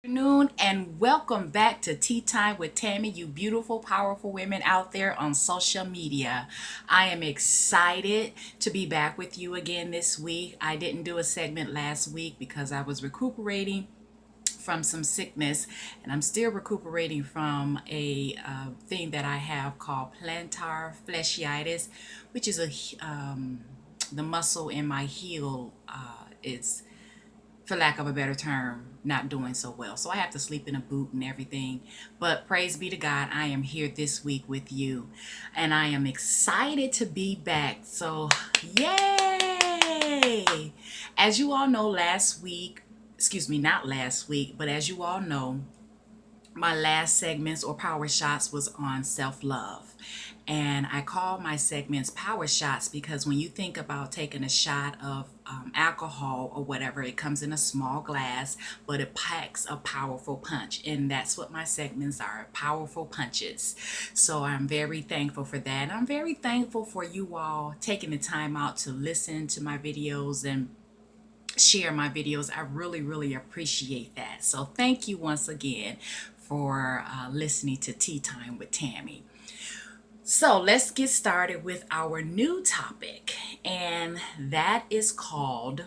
Afternoon and welcome back to Tea Time with Tammy, you beautiful, powerful women out there on social media. I am excited to be back with you again this week. I didn't do a segment last week because I was recuperating from some sickness, and I'm still recuperating from a thing that I have called plantar fasciitis, which is the muscle in my heel is, for lack of a better term, not doing so well. So I have to sleep in a boot and everything. But praise be to God, I am here this week with you. And I am excited to be back. So, yay! As you all know, last week, excuse me, not last week, but as you all know, my last segments or power shots was on self-love, and I call my segments power shots because when you think about taking a shot of alcohol or whatever, it comes in a small glass, but it packs a powerful punch, and that's what my segments are, powerful punches. So I'm very thankful for that. I'm very thankful for you all taking the time out to listen to my videos and share my videos. I really, really appreciate that. So thank you once again for listening to Tea Time with Tammy. So let's get started with our new topic, and that is called,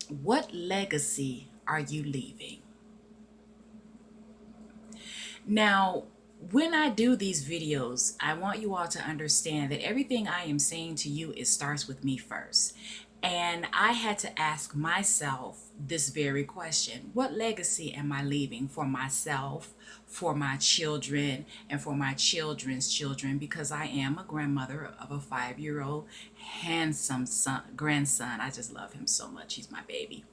what legacy are you leaving? Now, when I do these videos, I want you all to understand that everything I am saying to you, it starts with me first. And I had to ask myself this very question: what legacy am I leaving for myself, for my children, and for my children's children? Because I am a grandmother of a 5-year old handsome grandson. I just love him so much. He's my baby.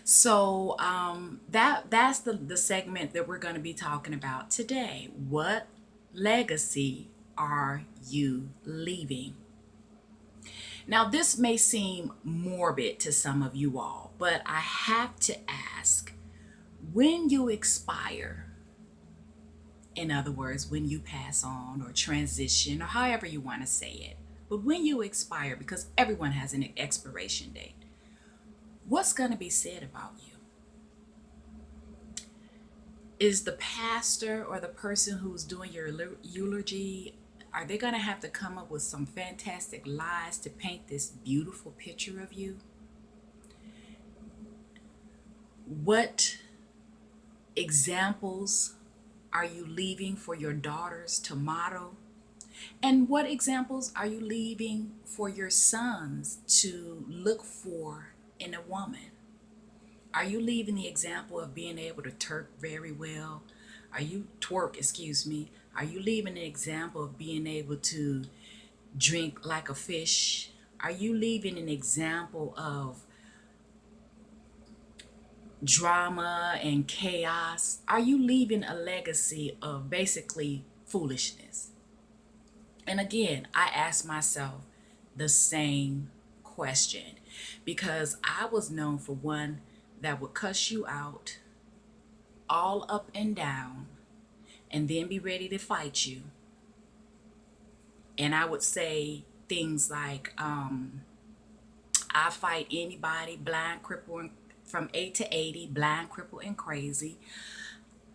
So that's the segment that we're going to be talking about today. What legacy are you leaving? Now, this may seem morbid to some of you all, but I have to ask, when you expire, in other words, when you pass on or transition or however you want to say it, but when you expire, because everyone has an expiration date, what's going to be said about you? Is the pastor or the person who's doing your eulogy, are they going to have to come up with some fantastic lies to paint this beautiful picture of you? What examples are you leaving for your daughters to model? And what examples are you leaving for your sons to look for in a woman? Are you leaving the example of being able to very well? Excuse me. Are you leaving the example of being able to drink like a fish? Are you leaving an example of drama and chaos? Are you leaving a legacy of basically foolishness? And again, I ask myself the same question because I was known for one that would cuss you out all up and down and then be ready to fight you. And I would say things like, I fight anybody, blind, crippled, from 8 to 80, blind, crippled, and crazy.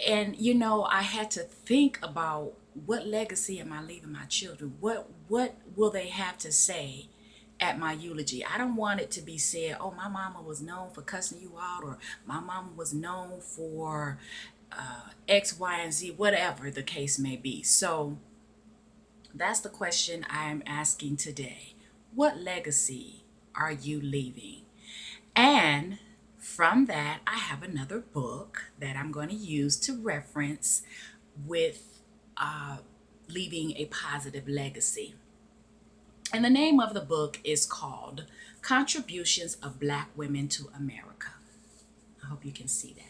And I had to think about, what legacy am I leaving my children? What will they have to say at my eulogy? I don't want it to be said, oh, my mama was known for cussing you out, or my mama was known for X, Y, and Z, whatever the case may be. So that's the question I am asking today. What legacy are you leaving? And from that, I have another book that I'm going to use to reference with leaving a positive legacy. And the name of the book is called Contributions of Black Women to America. I hope you can see that.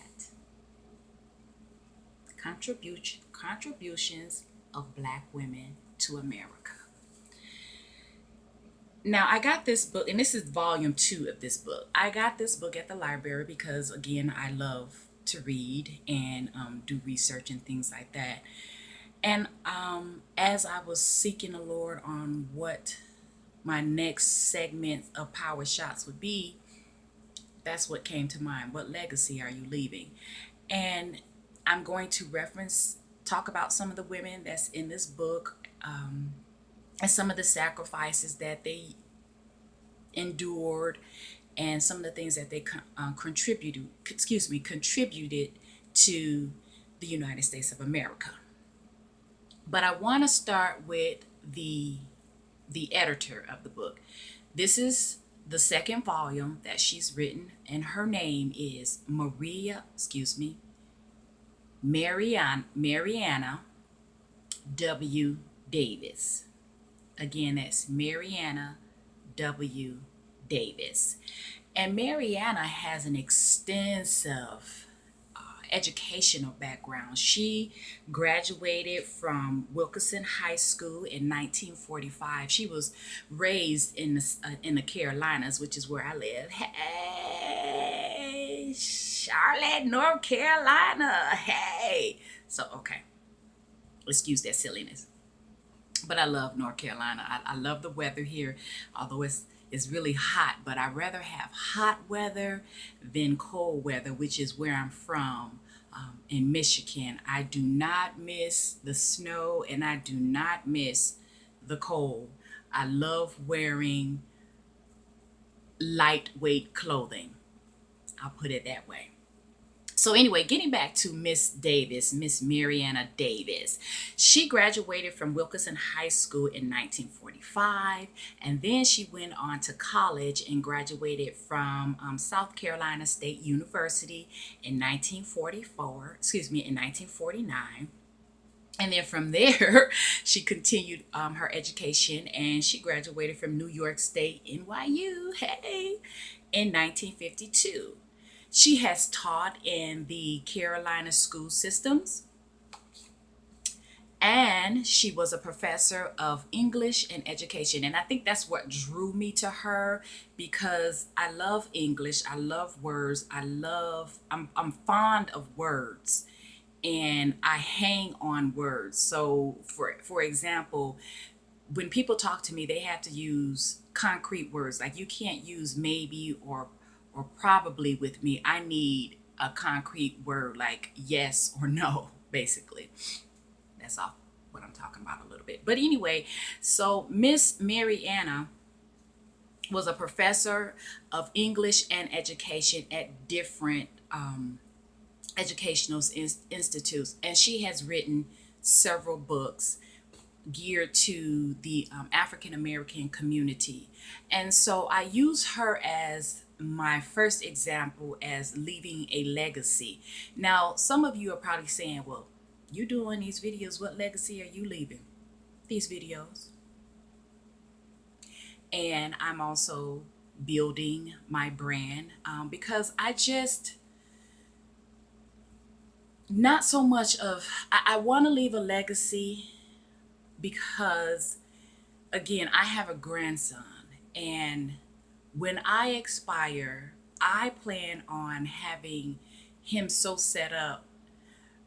Contributions of Black Women to America. Now, I got this book, and this is volume 2 of this book. I got this book at the library because, again, I love to read and do research and things like that. And as I was seeking the Lord on what my next segment of Power Shots would be, That's what came to mind. What legacy are you leaving? And I'm going to talk about some of the women that's in this book, and some of the sacrifices that they endured, and some of the things that they contributed to the United States of America. But I want to start with the editor of the book. This is the second volume that she's written, and her name is Mariana W. Davis. Again, that's Mariana W. Davis. And Mariana has an extensive educational background. She graduated from Wilkerson High School in 1945. She was raised in the Carolinas, which is where I live. Hey, Charlotte, North Carolina. Hey. So, okay. Excuse that silliness. But I love North Carolina. I love the weather here, although it's really hot, but I'd rather have hot weather than cold weather, which is where I'm from, in Michigan. I do not miss the snow, and I do not miss the cold. I love wearing lightweight clothing. I'll put it that way. So anyway, getting back to Miss Davis, Miss Mariana Davis, she graduated from Wilkerson High School in 1945, and then she went on to college and graduated from South Carolina State University in 1949. And then from there, she continued her education, and she graduated from New York State, NYU, hey, in 1952. She has taught in the Carolina school systems, and she was a professor of English and education. And I think that's what drew me to her, because I love English, I love words, I'm fond of words, and I hang on words. So for example, when people talk to me, they have to use concrete words. Like, you can't use maybe or probably with me. I need a concrete word, like yes or no, basically. That's all what I'm talking about a little bit. But anyway, so Miss Mariana was a professor of English and education at different educational institutes, and she has written several books geared to the African American community. And so I use her as my first example as leaving a legacy. Now, some of you are probably saying, well, you doing these videos, what legacy are you leaving? These videos. And I'm also building my brand, because not so much of, I want to leave a legacy because, again, I have a grandson, and when I expire, I plan on having him so set up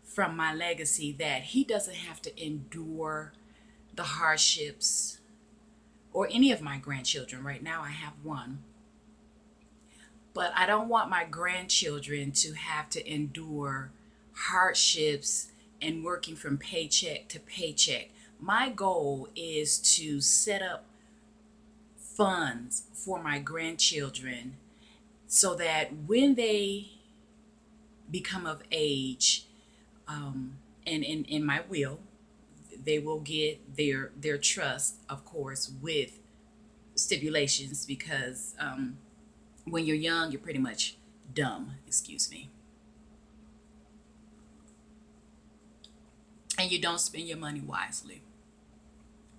from my legacy that he doesn't have to endure the hardships, or any of my grandchildren. Right now I have one, but I don't want my grandchildren to have to endure hardships and working from paycheck to paycheck. My goal is to set up funds for my grandchildren so that when they become of age, and in my will, they will get their trust, of course, with stipulations, because when you're young, you're pretty much dumb, excuse me, and you don't spend your money wisely.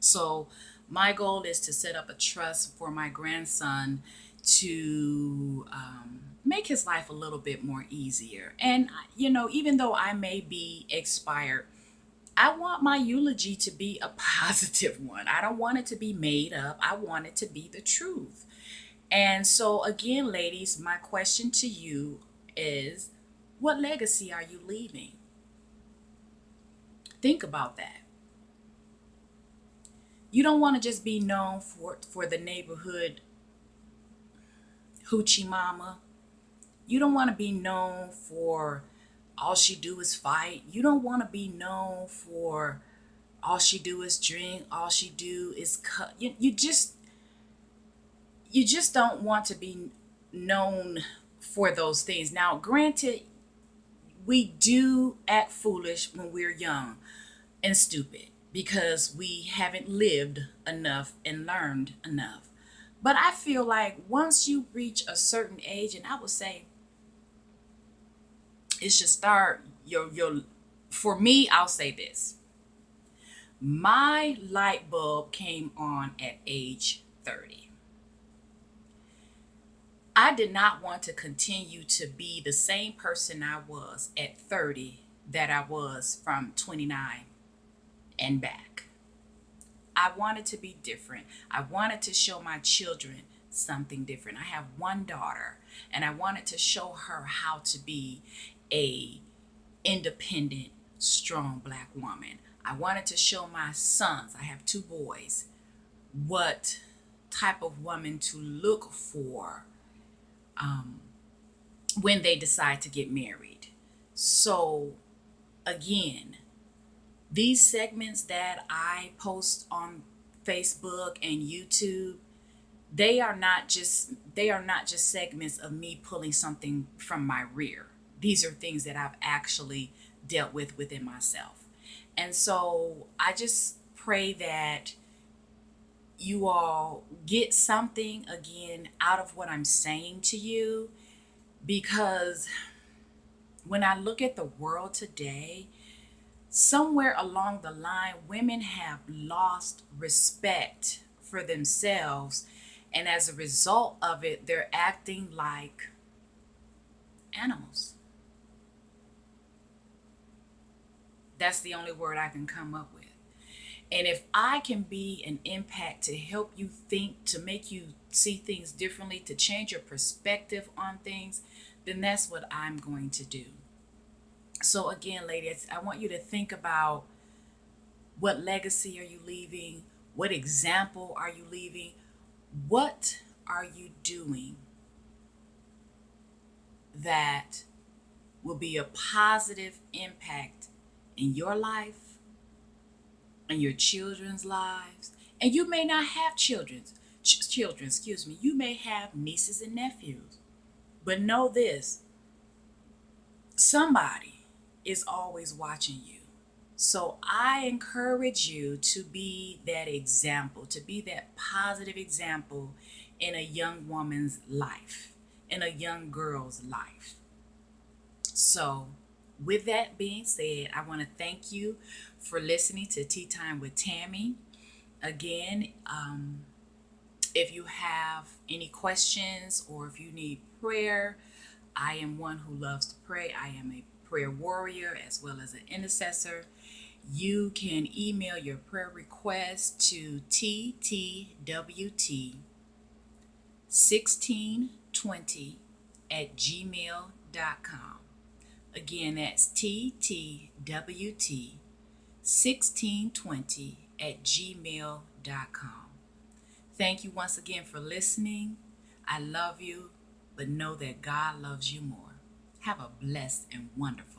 So my goal is to set up a trust for my grandson to make his life a little bit more easier. And, even though I may be expired, I want my eulogy to be a positive one. I don't want it to be made up. I want it to be the truth. And so, again, ladies, my question to you is, what legacy are you leaving? Think about that. You don't want to just be known for the neighborhood hoochie mama. You don't want to be known for all she do is fight. You don't want to be known for all she do is drink. All she do is cut. You just don't want to be known for those things. Now, granted, we do act foolish when we're young and stupid because we haven't lived enough and learned enough. But I feel like once you reach a certain age, and I would say it should start your for me, I'll say this. My light bulb came on at age 30. I did not want to continue to be the same person I was at 30 that I was from 29 and back. I wanted to be different. I wanted to show my children something different. I have one daughter and I wanted to show her how to be a independent, strong black woman. I wanted to show my sons, I have two boys, what type of woman to look for when they decide to get married. So, again, these segments that I post on Facebook and YouTube, they are not just segments of me pulling something from my rear. These are things that I've actually dealt with within myself. And so I just pray that you all get something again out of what I'm saying to you, because when I look at the world today, somewhere along the line, women have lost respect for themselves. And as a result of it, they're acting like animals. That's the only word I can come up with. And if I can be an impact to help you think, to make you see things differently, to change your perspective on things, then that's what I'm going to do. So, again, ladies, I want you to think about, what legacy are you leaving? What example are you leaving? What are you doing that will be a positive impact in your life and your children's lives? And you may not have children, excuse me. You may have nieces and nephews. But know this, somebody is always watching you. So I encourage you to be that example, to be that positive example in a young woman's life, in a young girl's life. So, with that being said, I want to thank you for listening to Tea Time with Tammy. Again, if you have any questions or if you need prayer, I am one who loves to pray. I am a prayer warrior as well as an intercessor. You can email your prayer request to ttwt1620@gmail.com. Again, that's ttwt1620@gmail.com. Thank you once again for listening. I love you, but know that God loves you more. Have a blessed and wonderful